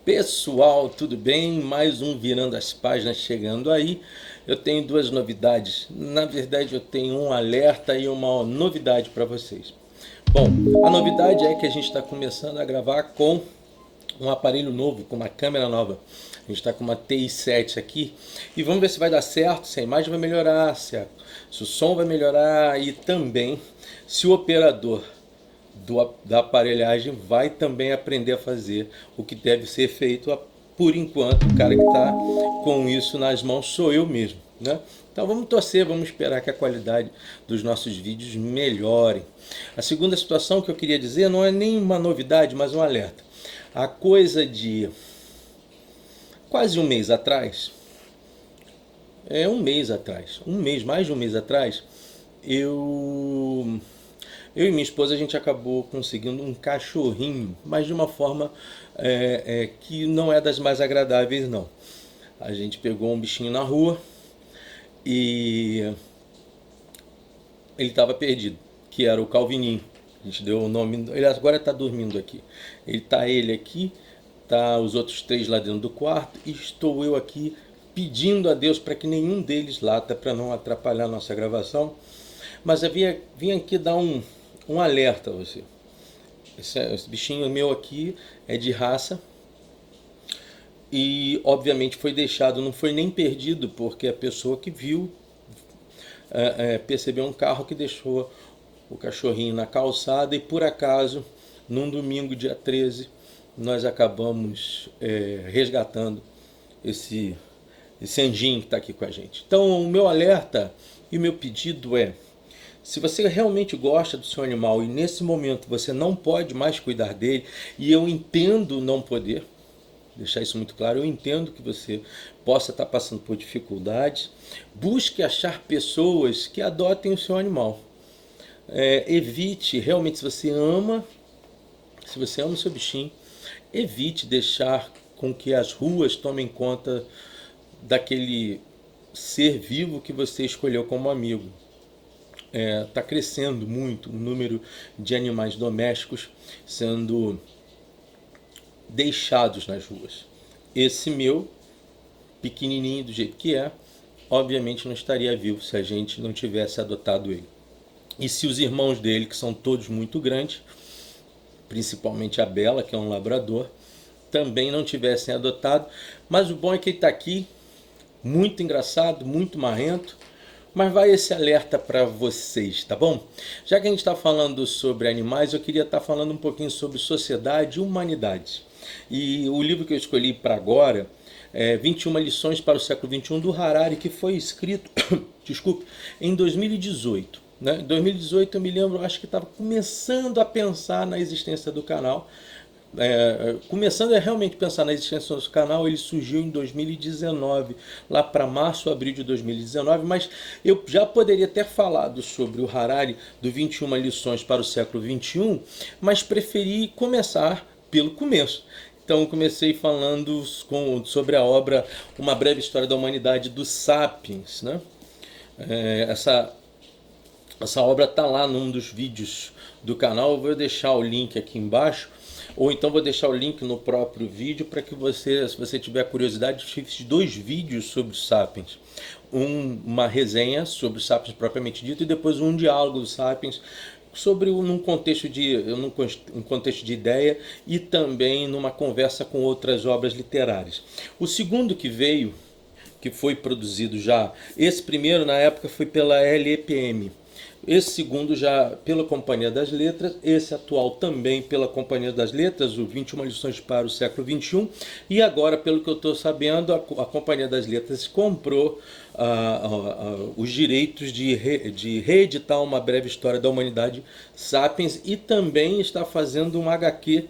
Pessoal, tudo bem? Mais um Virando as Páginas chegando aí. Eu tenho duas novidades. Na verdade, eu tenho um alerta e uma novidade para vocês. Bom, a novidade é que a gente está começando a gravar com um aparelho novo, com uma câmera nova. A gente está com uma TI7 aqui e vamos ver se vai dar certo, se a imagem vai melhorar, se o som vai melhorar e também se o operador da aparelhagem vai também aprender a fazer o que deve ser feito. Por enquanto, o cara que está com isso nas mãos sou eu mesmo, né? Então vamos torcer, vamos esperar que a qualidade dos nossos vídeos melhore. A segunda situação que eu queria dizer não é nem uma novidade, mas um alerta. Há coisa de quase um mês atrás, mais de um mês atrás, eu e minha esposa, a gente acabou conseguindo um cachorrinho, mas de uma forma que não é das mais agradáveis, não. A gente pegou um bichinho na rua e ele estava perdido, que era o Calvininho. A gente deu o nome, ele agora está dormindo aqui. Ele aqui, tá os outros três lá dentro do quarto e estou eu aqui pedindo a Deus para que nenhum deles lata, para não atrapalhar a nossa gravação. Mas eu vim aqui dar um alerta a você. Esse bichinho meu aqui é de raça e obviamente foi deixado, não foi nem perdido, porque a pessoa que viu percebeu um carro que deixou o cachorrinho na calçada e por acaso, num domingo, dia 13, nós acabamos resgatando esse anjinho que está aqui com a gente. Então o meu alerta e o meu pedido é: se você realmente gosta do seu animal e nesse momento você não pode mais cuidar dele, e eu entendo não poder, deixar isso muito claro, eu entendo que você possa estar passando por dificuldades, busque achar pessoas que adotem o seu animal. Evite, realmente, se você ama o seu bichinho, evite deixar com que as ruas tomem conta daquele ser vivo que você escolheu como amigo. Está crescendo muito o número de animais domésticos sendo deixados nas ruas. Esse meu, pequenininho do jeito que obviamente não estaria vivo se a gente não tivesse adotado ele. E se os irmãos dele, que são todos muito grandes, principalmente a Bela, que é um labrador, também não tivessem adotado. Mas o bom é que ele está aqui, muito engraçado, muito marrento. Mas vai esse alerta para vocês, tá bom? Já que a gente está falando sobre animais, eu queria estar falando um pouquinho sobre sociedade e humanidade. E o livro que eu escolhi para agora é 21 lições para o século XXI, do Harari, que foi escrito em 2018. Né? Em 2018 eu me lembro, acho que estava começando a pensar na existência do canal. Começando a realmente pensar na existência do nosso canal. Ele surgiu em 2019, lá para março, abril de 2019, mas eu já poderia ter falado sobre o Harari, do 21 lições para o século XXI, mas preferi começar pelo começo. Então eu comecei falando sobre a obra Uma Breve História da Humanidade, do Sapiens, né? Essa obra está lá num dos vídeos do canal, eu vou deixar o link aqui embaixo, ou então vou deixar o link no próprio vídeo para que você, se você tiver curiosidade, fiz 2 vídeos sobre os Sapiens. Uma resenha sobre os Sapiens propriamente dito e depois um diálogo dos Sapiens sobre num contexto de ideia e também numa conversa com outras obras literárias. O segundo que veio, que foi produzido já, esse primeiro na época foi pela LEPM. Esse segundo já pela Companhia das Letras, esse atual também pela Companhia das Letras, o 21 lições para o século XXI, e agora, pelo que eu estou sabendo, a Companhia das Letras comprou os direitos de reeditar Uma Breve História da Humanidade, Sapiens, e também está fazendo um HQ,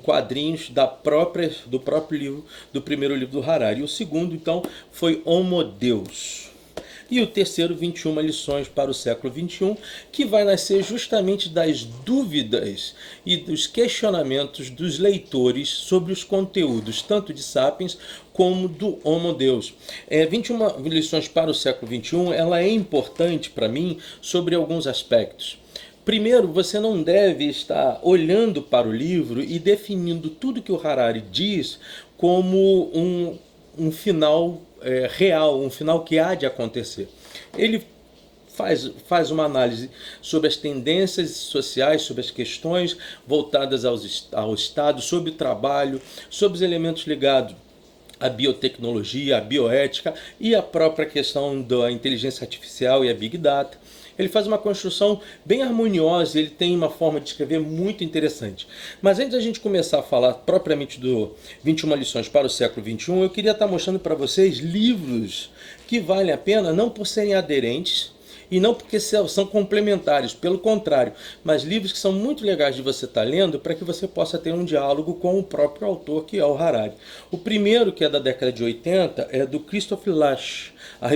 quadrinhos do próprio livro, do primeiro livro do Harari. E o segundo, então, foi Homo Deus. E o terceiro, 21 lições para o século XXI, que vai nascer justamente das dúvidas e dos questionamentos dos leitores sobre os conteúdos, tanto de Sapiens como do Homo Deus. 21 lições para o século XXI, ela é importante para mim sobre alguns aspectos. Primeiro, você não deve estar olhando para o livro e definindo tudo que o Harari diz como um final real, um final que há de acontecer. Ele faz uma análise sobre as tendências sociais, sobre as questões voltadas ao Estado, sobre o trabalho, sobre os elementos ligados à biotecnologia, à bioética e a própria questão da inteligência artificial e a Big Data. Ele faz uma construção bem harmoniosa, ele tem uma forma de escrever muito interessante. Mas antes da gente começar a falar propriamente do 21 lições para o século XXI, eu queria estar mostrando para vocês livros que valem a pena, não por serem aderentes, e não porque são complementares, pelo contrário, mas livros que são muito legais de você estar lendo para que você possa ter um diálogo com o próprio autor, que é o Harari. O primeiro, que é da década de 80, é do Christoph Lasch, a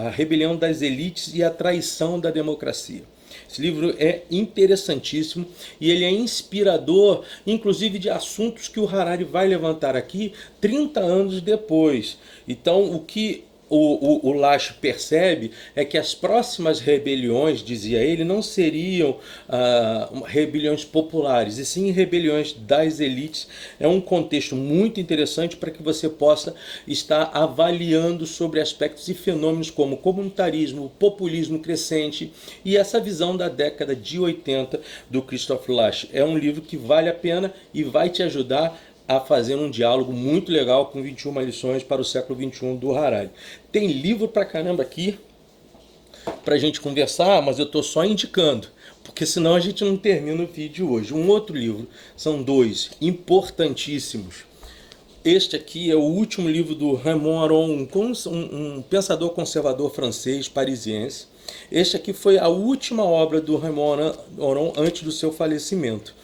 Rebelião das Elites e a Traição da Democracia. Esse livro é interessantíssimo e ele é inspirador, inclusive de assuntos que o Harari vai levantar aqui 30 anos depois. Então, o que o Lasch percebe é que as próximas rebeliões, dizia ele, não seriam rebeliões populares, e sim rebeliões das elites. É um contexto muito interessante para que você possa estar avaliando sobre aspectos e fenômenos como comunitarismo, populismo crescente e essa visão da década de 80 do Christoph Lasch. É um livro que vale a pena e vai te ajudar a fazer um diálogo muito legal com 21 lições para o século XXI do Harari. Tem livro pra caramba aqui pra gente conversar, mas eu tô só indicando, porque senão a gente não termina o vídeo hoje. Um outro livro, são dois, importantíssimos. Este aqui é o último livro do Raymond Aron, um pensador conservador francês, parisiense. Este aqui foi a última obra do Raymond Aron antes do seu falecimento.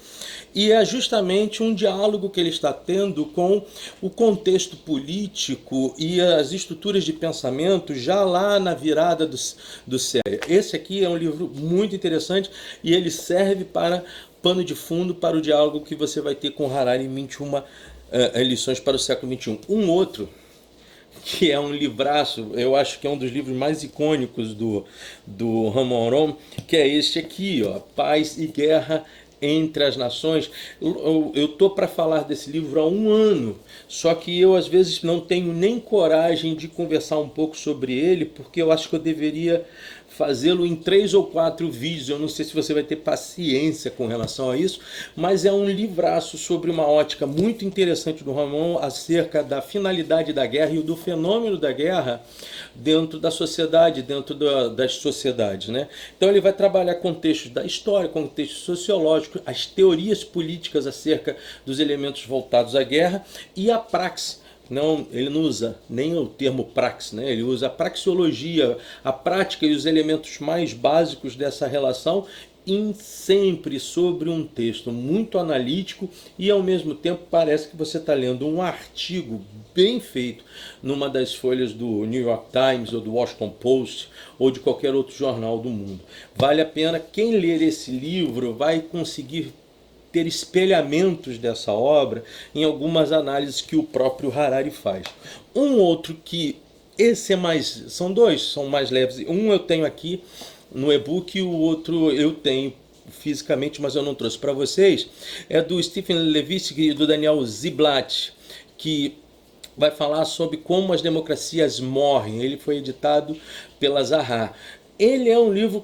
E é justamente um diálogo que ele está tendo com o contexto político e as estruturas de pensamento já lá na virada do século. Esse aqui é um livro muito interessante e ele serve para pano de fundo para o diálogo que você vai ter com Harari em 21 lições para o século XXI. Um outro, que é um livraço, eu acho que é um dos livros mais icônicos do Raymond Aron, que é este aqui, ó, Paz e Guerra entre as Nações. Eu tô para falar desse livro há um ano, só que eu às vezes não tenho nem coragem de conversar um pouco sobre ele, porque eu acho que eu deveria fazê-lo em 3 ou 4 vídeos. Eu não sei se você vai ter paciência com relação a isso, mas é um livraço sobre uma ótica muito interessante do Ramon acerca da finalidade da guerra e do fenômeno da guerra dentro da sociedade, dentro das sociedades, né? Então ele vai trabalhar contextos da história, contexto sociológico, as teorias políticas acerca dos elementos voltados à guerra e a praxe. Não, ele não usa nem o termo praxe, né? Ele usa a praxeologia, a prática e os elementos mais básicos dessa relação, sempre sobre um texto muito analítico e ao mesmo tempo parece que você está lendo um artigo bem feito numa das folhas do New York Times ou do Washington Post ou de qualquer outro jornal do mundo. Vale a pena, quem ler esse livro vai conseguir ter espelhamentos dessa obra em algumas análises que o próprio Harari faz. Um outro que, esse é mais, são dois, são mais leves. Um eu tenho aqui no e-book e o outro eu tenho fisicamente, mas eu não trouxe para vocês. É do Stephen Levitsky e do Daniel Ziblatt, que vai falar sobre como as democracias morrem. Ele foi editado pela Zaha. Ele é um livro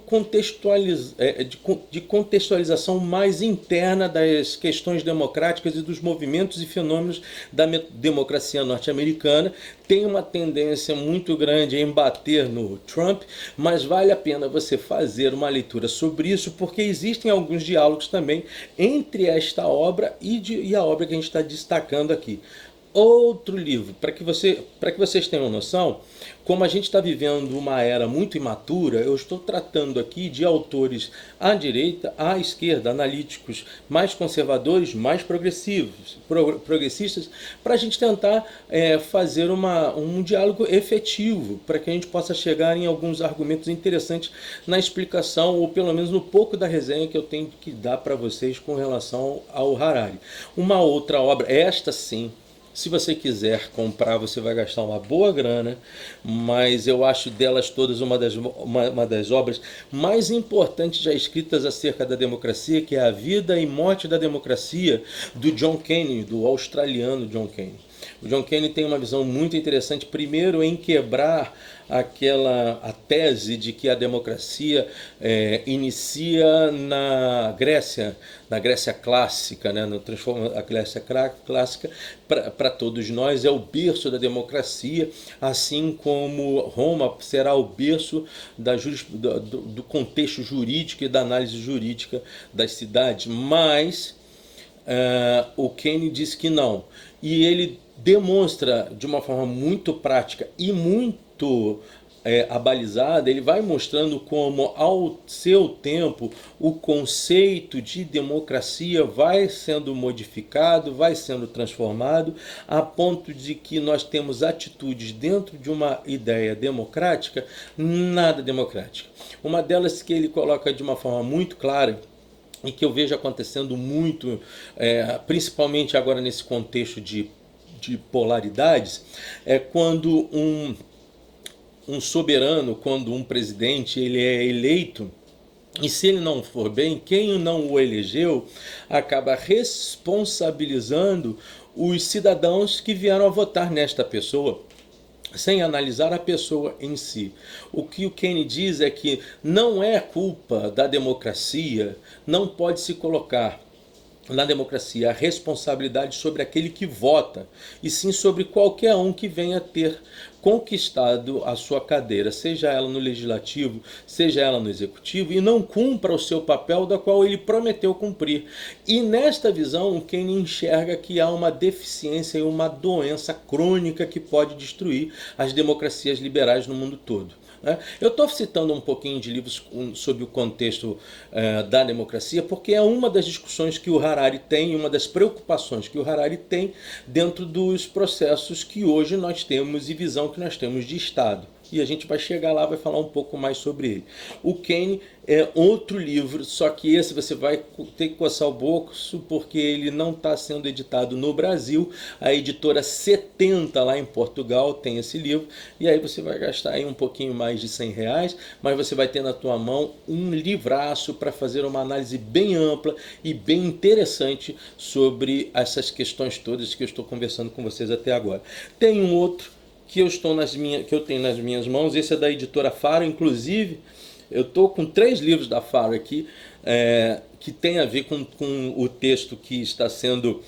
de contextualização mais interna das questões democráticas e dos movimentos e fenômenos da democracia norte-americana. Tem uma tendência muito grande em bater no Trump, mas vale a pena você fazer uma leitura sobre isso, porque existem alguns diálogos também entre esta obra e a obra que a gente está destacando aqui. outro livro, para que vocês tenham noção, como a gente está vivendo uma era muito imatura, eu estou tratando aqui de autores à direita, à esquerda, analíticos mais conservadores, mais progressistas, para a gente tentar fazer um diálogo efetivo, para que a gente possa chegar em alguns argumentos interessantes na explicação, ou pelo menos no pouco da resenha que eu tenho que dar para vocês com relação ao Harari. Uma outra obra, esta sim, se você quiser comprar, você vai gastar uma boa grana, mas eu acho delas todas uma das obras mais importantes já escritas acerca da democracia, que é A Vida e Morte da Democracia, do John Kennedy, do australiano John Kennedy. O John Kennedy tem uma visão muito interessante, primeiro em quebrar a tese de que a democracia inicia na Grécia clássica, né? A Grécia clássica, para todos nós, é o berço da democracia, assim como Roma será o berço do contexto jurídico e da análise jurídica das cidades. Mas o Keynes diz que não. E ele demonstra de uma forma muito prática e muito abalizada, ele vai mostrando como ao seu tempo o conceito de democracia vai sendo modificado, vai sendo transformado, a ponto de que nós temos atitudes dentro de uma ideia democrática, nada democrática. Uma delas que ele coloca de uma forma muito clara, e que eu vejo acontecendo muito, principalmente agora nesse contexto de polaridades, é quando um soberano, quando um presidente ele é eleito, e se ele não for bem, quem não o elegeu acaba responsabilizando os cidadãos que vieram a votar nesta pessoa, sem analisar a pessoa em si. O que o Keynes diz é que não é culpa da democracia, não pode se colocar na democracia a responsabilidade sobre aquele que vota, e sim sobre qualquer um que venha ter conquistado a sua cadeira, seja ela no legislativo, seja ela no executivo, e não cumpra o seu papel da qual ele prometeu cumprir. E nesta visão, quem enxerga que há uma deficiência e uma doença crônica que pode destruir as democracias liberais no mundo todo. Eu estou citando um pouquinho de livros sobre o contexto da democracia, porque é uma das discussões que o Harari tem, uma das preocupações que o Harari tem dentro dos processos que hoje nós temos e visão que nós temos de Estado. E a gente vai chegar lá, vai falar um pouco mais sobre ele. O Keynes é outro livro, só que esse você vai ter que coçar o bolso, porque ele não está sendo editado no Brasil. A editora 70 lá em Portugal tem esse livro, e aí você vai gastar aí um pouquinho mais de R$100, mas você vai ter na tua mão um livraço para fazer uma análise bem ampla e bem interessante sobre essas questões todas que eu estou conversando com vocês até agora. Tem um outro que eu tenho nas minhas mãos, esse é da editora Faro, inclusive eu estou com 3 livros da Faro aqui, que tem a ver com o texto que está sendo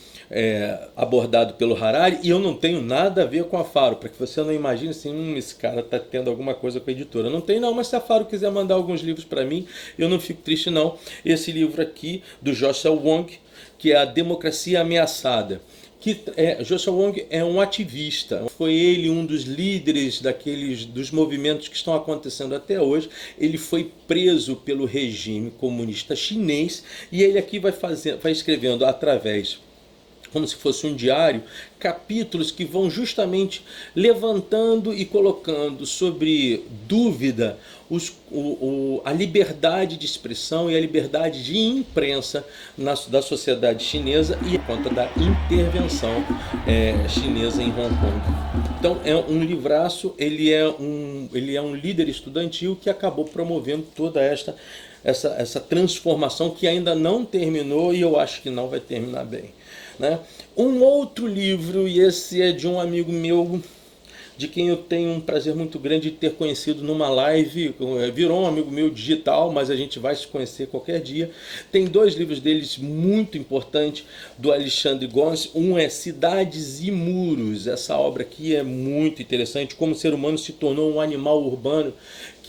abordado pelo Harari, e eu não tenho nada a ver com a Faro, para que você não imagine assim, esse cara está tendo alguma coisa com a editora. Não tem não, mas se a Faro quiser mandar alguns livros para mim, eu não fico triste não. Esse livro aqui, do Joshua Wong, que é A Democracia Ameaçada. Joshua Wong é um ativista, foi ele um dos líderes dos movimentos que estão acontecendo até hoje. Ele foi preso pelo regime comunista chinês, e ele aqui vai escrevendo através, como se fosse um diário, capítulos que vão justamente levantando e colocando sobre dúvida a liberdade de expressão e a liberdade de imprensa da sociedade chinesa, e a conta da intervenção chinesa em Hong Kong. Então é um livraço, ele é um líder estudantil que acabou promovendo toda essa transformação que ainda não terminou, e eu acho que não vai terminar bem. Um outro livro, e esse é de um amigo meu, de quem eu tenho um prazer muito grande de ter conhecido numa live, virou um amigo meu digital, mas a gente vai se conhecer qualquer dia. Tem 2 livros deles muito importantes, do Alexandre Gomes. Um é Cidades e Muros. Essa obra aqui é muito interessante, como o ser humano se tornou um animal urbano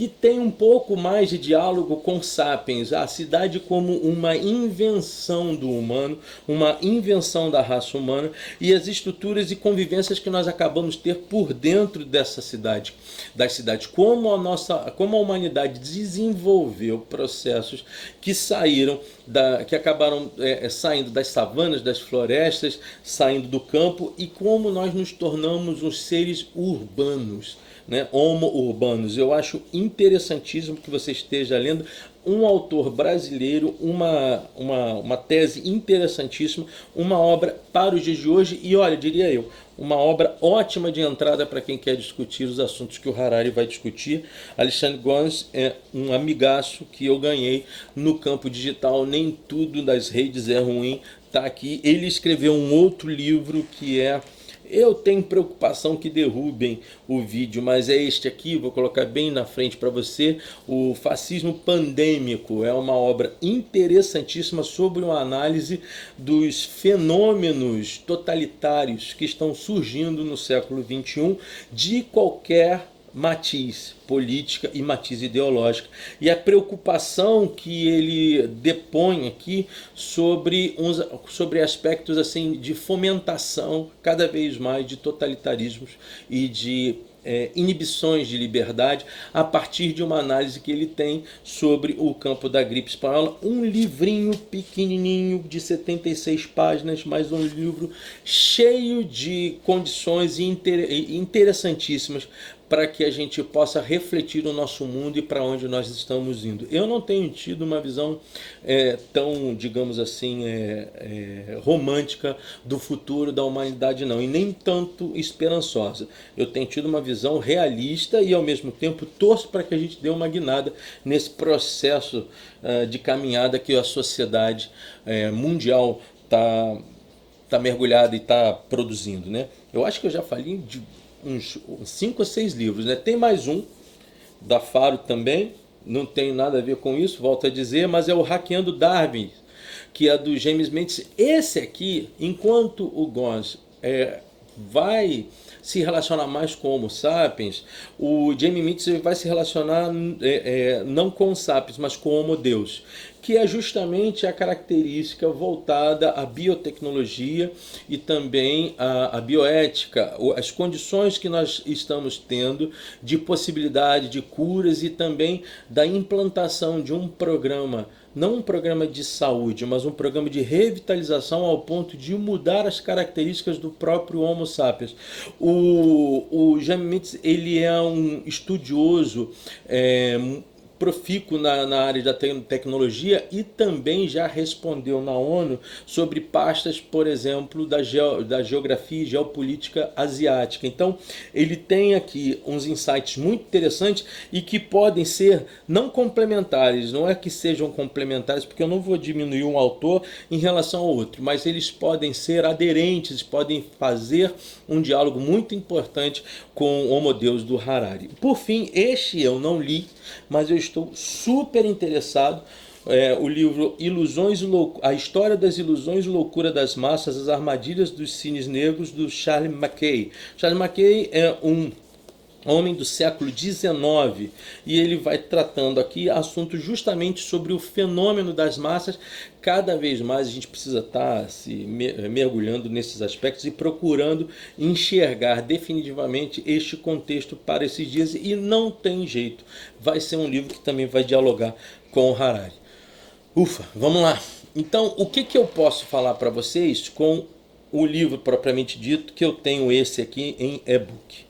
que tem um pouco mais de diálogo com Sapiens, a cidade como uma invenção do humano, uma invenção da raça humana, e as estruturas e convivências que nós acabamos de ter por dentro dessa cidade, das cidades, como a humanidade desenvolveu processos que que acabaram saindo das savanas, das florestas, saindo do campo, e como nós nos tornamos uns seres urbanos, né? Homo urbanos. Eu acho interessantíssimo que você esteja lendo um autor brasileiro, uma tese interessantíssima, uma obra para os dias de hoje, e olha, diria eu, uma obra ótima de entrada para quem quer discutir os assuntos que o Harari vai discutir. Alexandre Gomes é um amigaço que eu ganhei no campo digital, nem tudo das redes é ruim, tá aqui. Ele escreveu um outro livro que é Eu Tenho Preocupação que Derrubem o Vídeo, mas é este aqui, vou colocar bem na frente para você, O Fascismo Pandêmico. É uma obra interessantíssima sobre uma análise dos fenômenos totalitários que estão surgindo no século XXI de qualquer matiz política e matiz ideológica, e a preocupação que ele depõe aqui sobre aspectos assim de fomentação cada vez mais de totalitarismos e de inibições de liberdade, a partir de uma análise que ele tem sobre o campo da gripe espanhola. Um livrinho pequenininho de 76 páginas, mas um livro cheio de condições interessantíssimas para que a gente possa refletir o nosso mundo e para onde nós estamos indo. Eu não tenho tido uma visão tão, digamos assim, romântica do futuro da humanidade, não, e nem tanto esperançosa. Eu tenho tido uma visão realista e, ao mesmo tempo, torço para que a gente dê uma guinada nesse processo de caminhada que a sociedade mundial está mergulhada e está produzindo, né? Eu acho que eu já falei de uns 5 ou 6 livros, né? Tem mais um da Faro também, não tem nada a ver com isso, volto a dizer, mas é o Hackeando Darwin, que é do James Mendes. Esse aqui, enquanto o Gons vai se relacionar mais com Homo sapiens, o James Mendes vai se relacionar não com sapiens, mas com Homo Deus, que é justamente a característica voltada à biotecnologia e também à bioética, as condições que nós estamos tendo de possibilidade de curas e também da implantação de um programa, não um programa de saúde, mas um programa de revitalização ao ponto de mudar as características do próprio Homo sapiens. O Jaime Mendes, ele é um estudioso profícuo na área da tecnologia e também já respondeu na ONU sobre pastas, por exemplo, da geografia e geopolítica asiática. Então, ele tem aqui uns insights muito interessantes e que podem ser não complementares, não é que sejam complementares, porque eu não vou diminuir um autor em relação ao outro, mas eles podem ser aderentes, podem fazer um diálogo muito importante com o Homo Deus do Harari. Por fim, este eu não li, mas eu estou super interessado. O livro A História das Ilusões e Loucura das Massas, As Armadilhas dos Cisnes Negros, do Charles Mackay. Charles Mackay é um homem do século XIX e ele vai tratando aqui assuntos justamente sobre o fenômeno das massas. Cada vez mais a gente precisa estar se mergulhando nesses aspectos e procurando enxergar definitivamente este contexto para esses dias, e não tem jeito, vai ser um livro que também vai dialogar com o Harari. Ufa, vamos lá. Então, o que eu posso falar para vocês com o livro propriamente dito, que eu tenho esse aqui em e-book?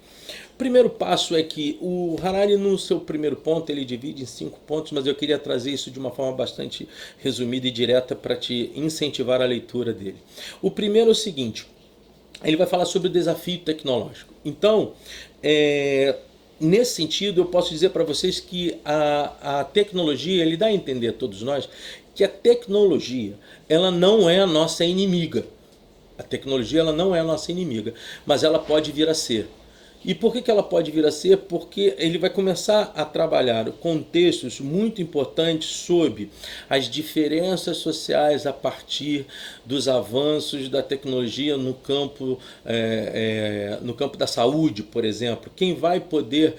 O primeiro passo é que o Harari, no seu primeiro ponto, ele divide em 5 pontos, mas eu queria trazer isso de uma forma bastante resumida e direta para te incentivar a leitura dele. O primeiro é o seguinte: ele vai falar sobre o desafio tecnológico. Então, nesse sentido, eu posso dizer para vocês que a tecnologia, ele dá a entender a todos nós que a tecnologia, ela não é a nossa inimiga. A tecnologia, ela não é a nossa inimiga, mas ela pode vir a ser. E por que ela pode vir a ser? Porque ele vai começar a trabalhar contextos muito importantes sobre as diferenças sociais a partir dos avanços da tecnologia no campo da saúde, por exemplo. Quem vai poder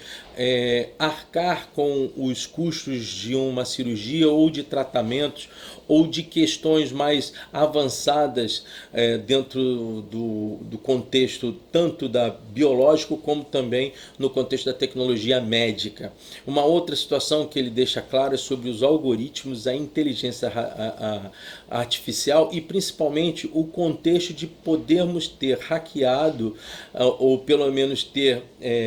arcar com os custos de uma cirurgia ou de tratamentos ou de questões mais avançadas dentro do contexto tanto da biológico como também no contexto da tecnologia médica. Uma outra situação que ele deixa clara é sobre os algoritmos, a inteligência artificial e principalmente o contexto de podermos ter hackeado ou pelo menos ter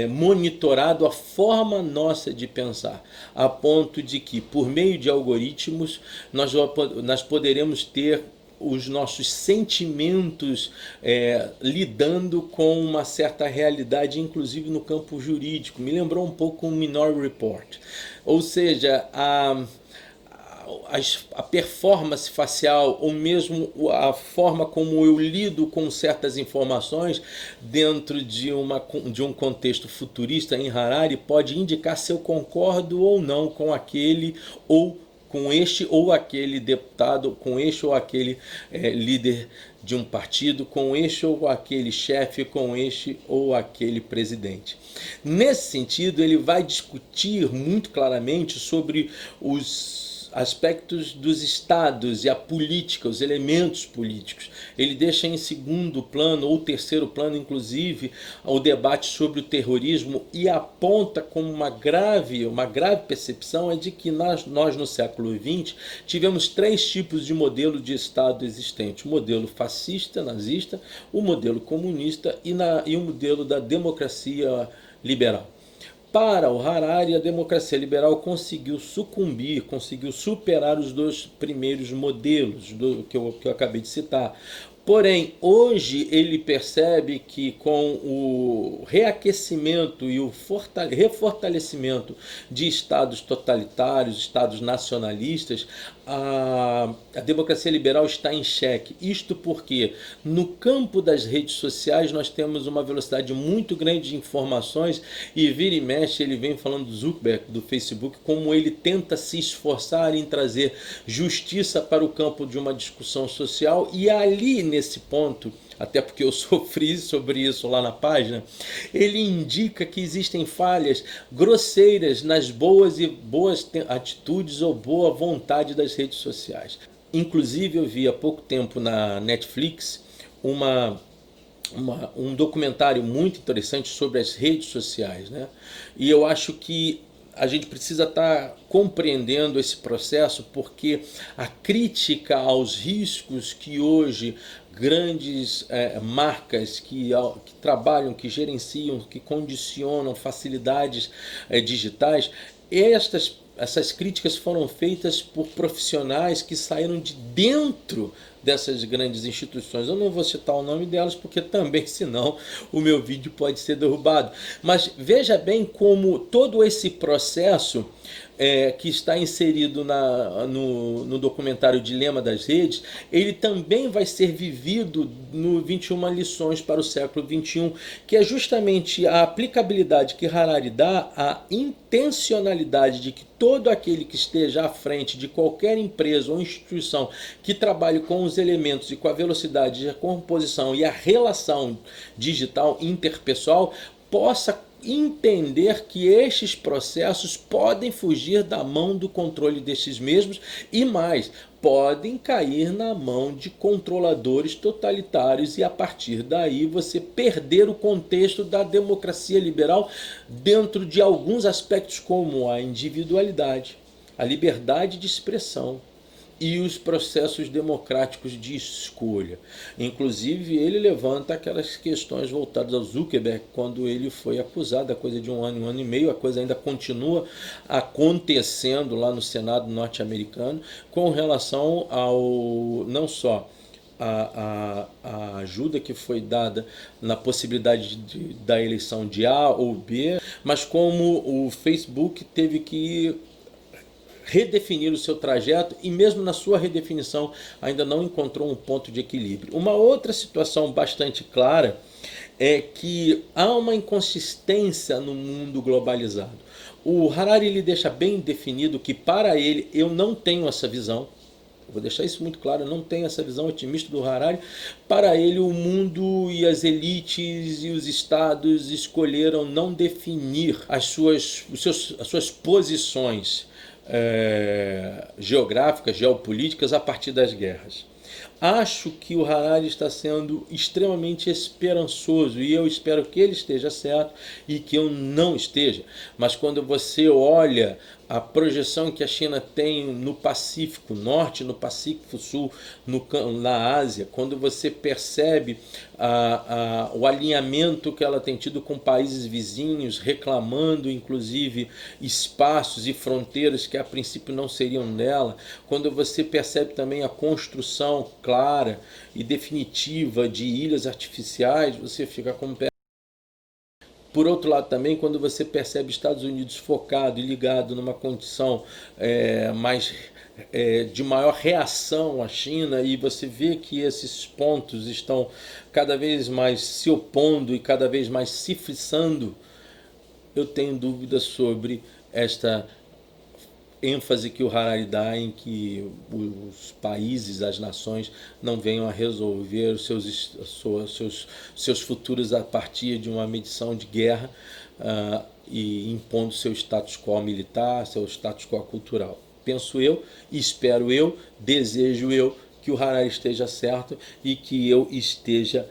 monitorado a forma nossa de pensar, a ponto de que por meio de algoritmos nós poderemos ter os nossos sentimentos lidando com uma certa realidade, inclusive no campo jurídico. Me lembrou um pouco o Minority Report. Ou seja, a performance facial ou mesmo a forma como eu lido com certas informações dentro de um contexto futurista em Harari pode indicar se eu concordo ou não com aquele ou com este ou aquele deputado, com este ou aquele líder de um partido, com este ou aquele chefe, com este ou aquele presidente. Nesse sentido, ele vai discutir muito claramente sobre os aspectos dos estados e a política, os elementos políticos. Ele deixa em segundo plano ou terceiro plano, inclusive, o debate sobre o terrorismo e aponta como uma grave percepção é de que nós no século XX tivemos três tipos de modelo de Estado existente: o modelo fascista, nazista, o modelo comunista e o modelo da democracia liberal. Para o Harari, a democracia liberal conseguiu sucumbir, conseguiu superar os dois primeiros modelos que eu acabei de citar. Porém, hoje ele percebe que com o reaquecimento e o refortalecimento de estados totalitários, estados nacionalistas, a democracia liberal está em xeque. Isto porque no campo das redes sociais nós temos uma velocidade muito grande de informações e vira e mexe ele vem falando do Zuckerberg, do Facebook, como ele tenta se esforçar em trazer justiça para o campo de uma discussão social e ali nesse ponto, até porque eu sofri sobre isso lá na página, ele indica que existem falhas grosseiras nas boas atitudes ou boa vontade das redes sociais. Inclusive eu vi há pouco tempo na Netflix um documentário muito interessante sobre as redes sociais, né? E eu acho que a gente precisa estar compreendendo esse processo porque a crítica aos riscos que hoje grandes marcas que trabalham, que gerenciam, que condicionam facilidades digitais, essas críticas foram feitas por profissionais que saíram de dentro dessas grandes instituições. Eu não vou citar o nome delas porque também, senão, o meu vídeo pode ser derrubado. Mas veja bem como todo esse processo que está inserido no documentário Dilema das Redes, ele também vai ser vivido no 21 lições para o século XXI, que é justamente a aplicabilidade que Harari dá à intencionalidade de que todo aquele que esteja à frente de qualquer empresa ou instituição que trabalhe com os elementos e com a velocidade de composição e a relação digital interpessoal possa entender que estes processos podem fugir da mão do controle destes mesmos e mais, podem cair na mão de controladores totalitários e a partir daí você perder o contexto da democracia liberal dentro de alguns aspectos como a individualidade, a liberdade de expressão e os processos democráticos de escolha. Inclusive, ele levanta aquelas questões voltadas ao Zuckerberg, quando ele foi acusado, há coisa de um ano e meio, a coisa ainda continua acontecendo lá no Senado norte-americano, com relação ao, não só a ajuda que foi dada na possibilidade da eleição de A ou B, mas como o Facebook teve que redefinir o seu trajeto e mesmo na sua redefinição ainda não encontrou um ponto de equilíbrio. Uma outra situação bastante clara é que há uma inconsistência no mundo globalizado. O Harari ele deixa bem definido que, para ele, eu não tenho essa visão. Eu vou deixar isso muito claro, eu não tenho essa visão otimista do Harari. Para ele, o mundo e as elites e os estados escolheram não definir as suas posições geográficas, geopolíticas a partir das guerras. Acho que o Harari está sendo extremamente esperançoso e eu espero que ele esteja certo e que eu não esteja. Mas quando você olha a projeção que a China tem no Pacífico Norte, no Pacífico Sul, na Ásia, quando você percebe o alinhamento que ela tem tido com países vizinhos, reclamando inclusive espaços e fronteiras que a princípio não seriam dela, quando você percebe também a construção clara e definitiva de ilhas artificiais, você fica com o pé. Por outro lado também, quando você percebe Estados Unidos focado e ligado numa condição de maior reação à China, e você vê que esses pontos estão cada vez mais se opondo e cada vez mais se frissando, eu tenho dúvidas sobre esta ênfase que o Harari dá em que os países, as nações, não venham a resolver os seus futuros a partir de uma medição de guerra e impondo seu status quo militar, seu status quo cultural. Penso eu, espero eu, desejo eu que o Harari esteja certo e que eu esteja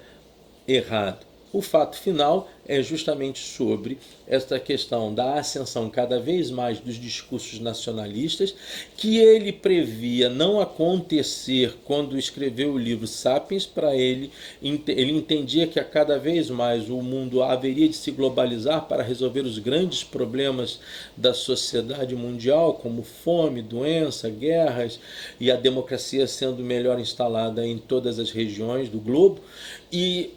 errado. O fato final é justamente sobre esta questão da ascensão cada vez mais dos discursos nacionalistas, que ele previa não acontecer quando escreveu o livro Sapiens. Para ele entendia que a cada vez mais o mundo haveria de se globalizar para resolver os grandes problemas da sociedade mundial, como fome, doença, guerras, e a democracia sendo melhor instalada em todas as regiões do globo. E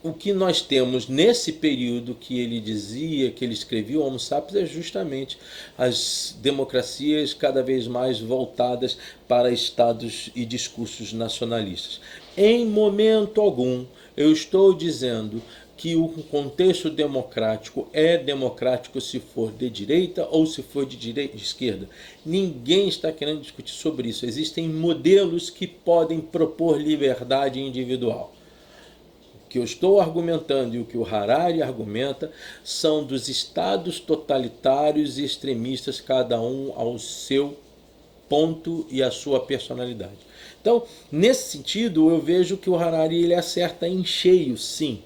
o que nós temos nesse período que ele dizia, que ele escrevia o Homo Sapiens, é justamente as democracias cada vez mais voltadas para estados e discursos nacionalistas. Em momento algum eu estou dizendo que o contexto democrático é democrático se for de direita ou se for de esquerda. Ninguém está querendo discutir sobre isso. Existem modelos que podem propor liberdade individual. O que eu estou argumentando e o que o Harari argumenta são dos estados totalitários e extremistas, cada um ao seu ponto e a sua personalidade. Então, nesse sentido, eu vejo que o Harari ele acerta em cheio, sim,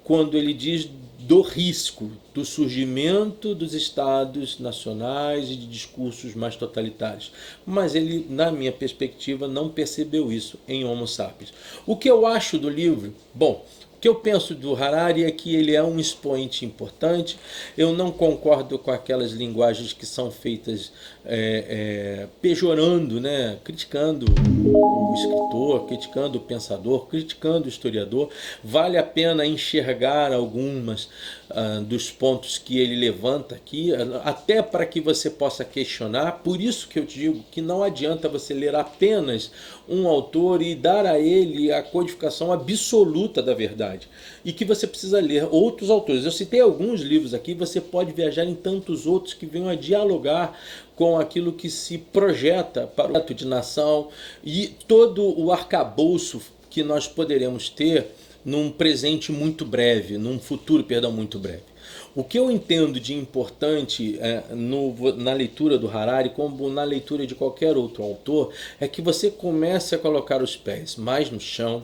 quando ele diz do risco do surgimento dos estados nacionais e de discursos mais totalitários. Mas ele, na minha perspectiva, não percebeu isso em Homo Sapiens. O que eu acho do livro? Bom, o que eu penso do Harari é que ele é um expoente importante. Eu não concordo com aquelas linguagens que são feitas pejorando, né? Criticando o escritor, criticando o pensador, criticando o historiador. Vale a pena enxergar algumas dos pontos que ele levanta aqui, até para que você possa questionar. Por isso que eu te digo que não adianta você ler apenas um autor e dar a ele a codificação absoluta da verdade, e que você precisa ler outros autores. Eu citei alguns livros aqui, você pode viajar em tantos outros que venham a dialogar com aquilo que se projeta para o projeto de nação e todo o arcabouço que nós poderemos ter num presente muito breve, num futuro, muito breve. O que eu entendo de importante na leitura do Harari, como na leitura de qualquer outro autor, é que você comece a colocar os pés mais no chão,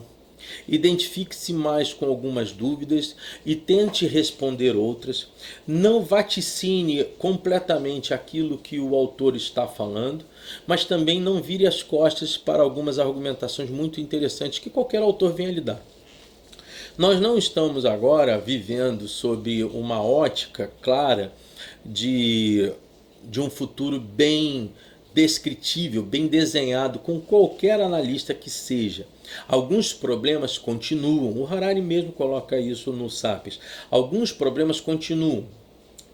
identifique-se mais com algumas dúvidas e tente responder outras. Não vaticine completamente aquilo que o autor está falando, mas também não vire as costas para algumas argumentações muito interessantes que qualquer autor venha lhe dar. Nós não estamos agora vivendo sob uma ótica clara de um futuro bem descritível, bem desenhado, com qualquer analista que seja. Alguns problemas continuam, o Harari mesmo coloca isso no Sapiens. Alguns problemas continuam.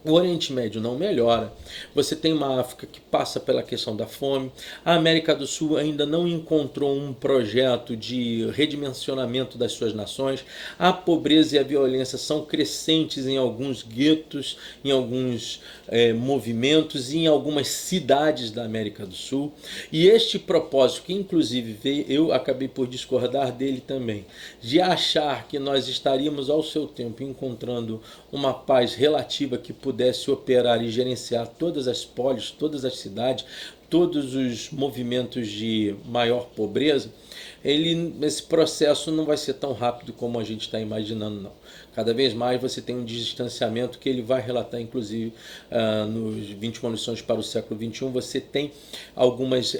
O Oriente Médio não melhora, você tem uma África que passa pela questão da fome, a América do Sul ainda não encontrou um projeto de redimensionamento das suas nações, a pobreza e a violência são crescentes em alguns guetos, em alguns movimentos e em algumas cidades da América do Sul, e este propósito, que inclusive eu acabei por discordar dele também, de achar que nós estaríamos ao seu tempo encontrando uma paz relativa que pudesse operar e gerenciar todas as polis, todas as cidades, todos os movimentos de maior pobreza, esse processo não vai ser tão rápido como a gente está imaginando, não. Cada vez mais você tem um distanciamento que ele vai relatar, inclusive, nos 21 lições para o século XXI, você tem algumas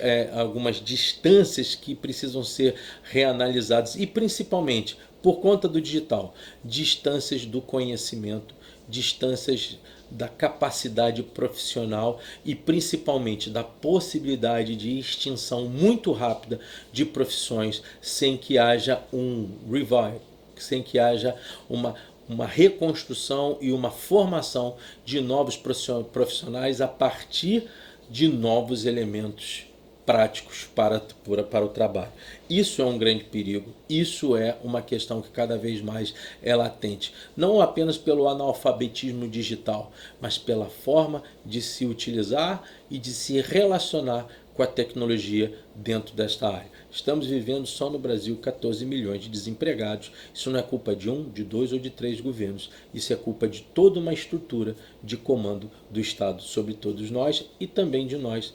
distâncias que precisam ser reanalisadas, e principalmente, por conta do digital, distâncias do conhecimento, distâncias da capacidade profissional e principalmente da possibilidade de extinção muito rápida de profissões sem que haja um revival, sem que haja uma reconstrução e uma formação de novos profissionais a partir de novos elementos práticos para o trabalho. Isso é um grande perigo, isso é uma questão que cada vez mais é latente, não apenas pelo analfabetismo digital, mas pela forma de se utilizar e de se relacionar com a tecnologia dentro desta área. Estamos vivendo só no Brasil 14 milhões de desempregados. Isso não é culpa de um, de dois ou de três governos. Isso é culpa de toda uma estrutura de comando do Estado sobre todos nós e também de nós,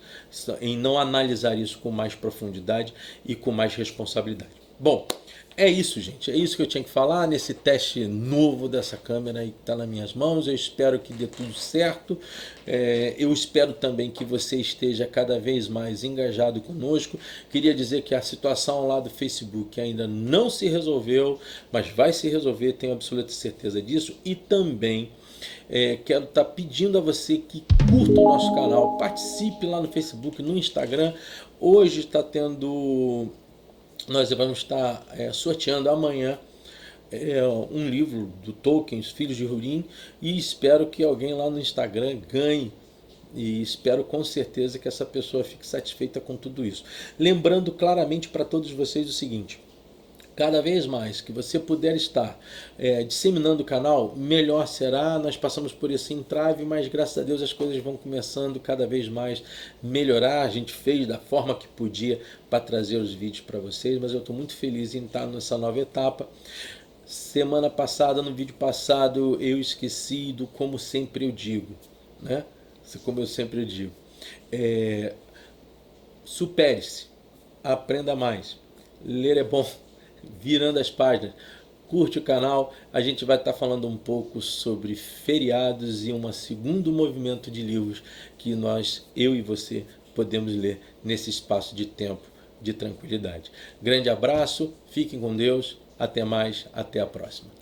em não analisar isso com mais profundidade e com mais responsabilidade. Bom, é isso, gente. É isso que eu tinha que falar nesse teste novo dessa câmera que está nas minhas mãos. Eu espero que dê tudo certo. Eu espero também que você esteja cada vez mais engajado conosco. Queria dizer que a situação lá do Facebook ainda não se resolveu, mas vai se resolver, tenho absoluta certeza disso. E também quero estar pedindo a você que curta o nosso canal, participe lá no Facebook, no Instagram. Hoje está tendo... Nós vamos estar sorteando amanhã um livro do Tolkien, Os Filhos de Húrin, e espero que alguém lá no Instagram ganhe. E espero com certeza que essa pessoa fique satisfeita com tudo isso. Lembrando claramente para todos vocês o seguinte: cada vez mais que você puder estar disseminando o canal, melhor será. Nós passamos por esse entrave, mas graças a Deus as coisas vão começando cada vez mais melhorar. A gente fez da forma que podia para trazer os vídeos para vocês, mas eu estou muito feliz em estar nessa nova etapa. Semana passada, no vídeo passado, eu esqueci do como sempre eu digo, né? Como eu sempre digo, supere-se, aprenda mais, ler é bom. Virando as páginas, curte o canal, a gente vai estar falando um pouco sobre feriados e um segundo movimento de livros que eu e você, podemos ler nesse espaço de tempo de tranquilidade. Grande abraço, fiquem com Deus, até mais, até a próxima.